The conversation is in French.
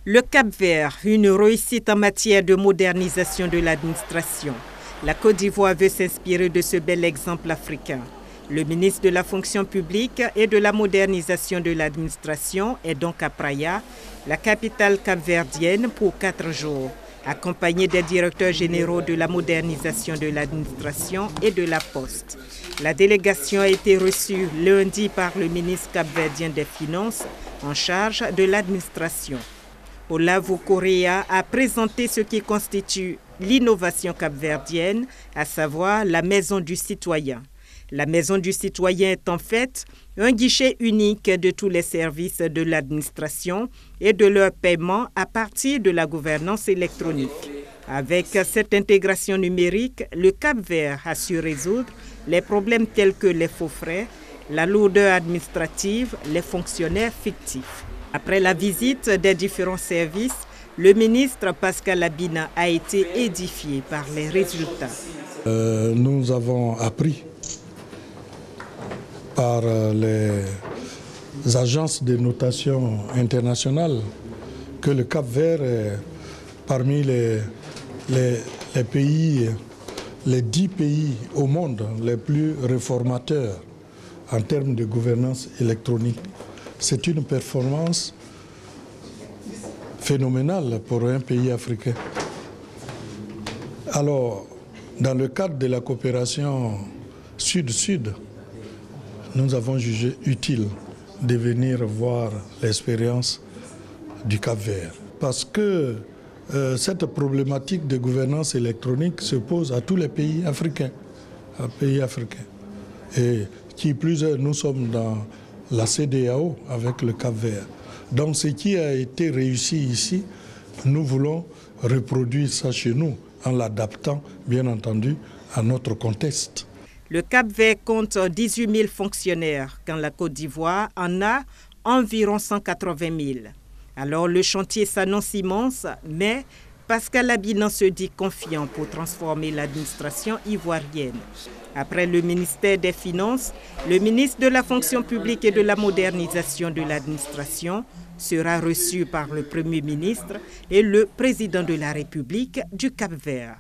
Le Cap-Vert, une réussite en matière de modernisation de l'administration. La Côte d'Ivoire veut s'inspirer de ce bel exemple africain. Le ministre de la fonction publique et de la modernisation de l'administration est donc à Praia, la capitale capverdienne, pour 4 jours, accompagné des directeurs généraux de la modernisation de l'administration et de la Poste. La délégation a été reçue lundi par le ministre capverdien des Finances en charge de l'administration. Olavo Correa a présenté ce qui constitue l'innovation capverdienne, à savoir la Maison du Citoyen. La Maison du Citoyen est en fait un guichet unique de tous les services de l'administration et de leur paiement à partir de la gouvernance électronique. Avec cette intégration numérique, le Cap-Vert a su résoudre les problèmes tels que les faux frais, la lourdeur administrative, les fonctionnaires fictifs. Après la visite des différents services, le ministre Pascal Abina a été édifié par les résultats. Nous avons appris par les agences de notation internationales que le Cap-Vert est parmi les pays, les 10 pays au monde les plus réformateurs en termes de gouvernance électronique. C'est une performance phénoménale pour un pays africain. Alors, dans le cadre de la coopération Sud-Sud, nous avons jugé utile de venir voir l'expérience du Cap-Vert. Parce que cette problématique de gouvernance électronique se pose à tous les pays africains. Et qui plus est, nous sommes dans la CEDEAO avec le Cap-Vert. Donc ce qui a été réussi ici, nous voulons reproduire ça chez nous en l'adaptant, bien entendu, à notre contexte. Le Cap-Vert compte 18 000 fonctionnaires, quand la Côte d'Ivoire en a environ 180 000. Alors le chantier s'annonce immense, mais Pascal Abina se dit confiant pour transformer l'administration ivoirienne. Après le ministère des Finances, le ministre de la fonction publique et de la modernisation de l'administration sera reçu par le Premier ministre et le président de la République du Cap-Vert.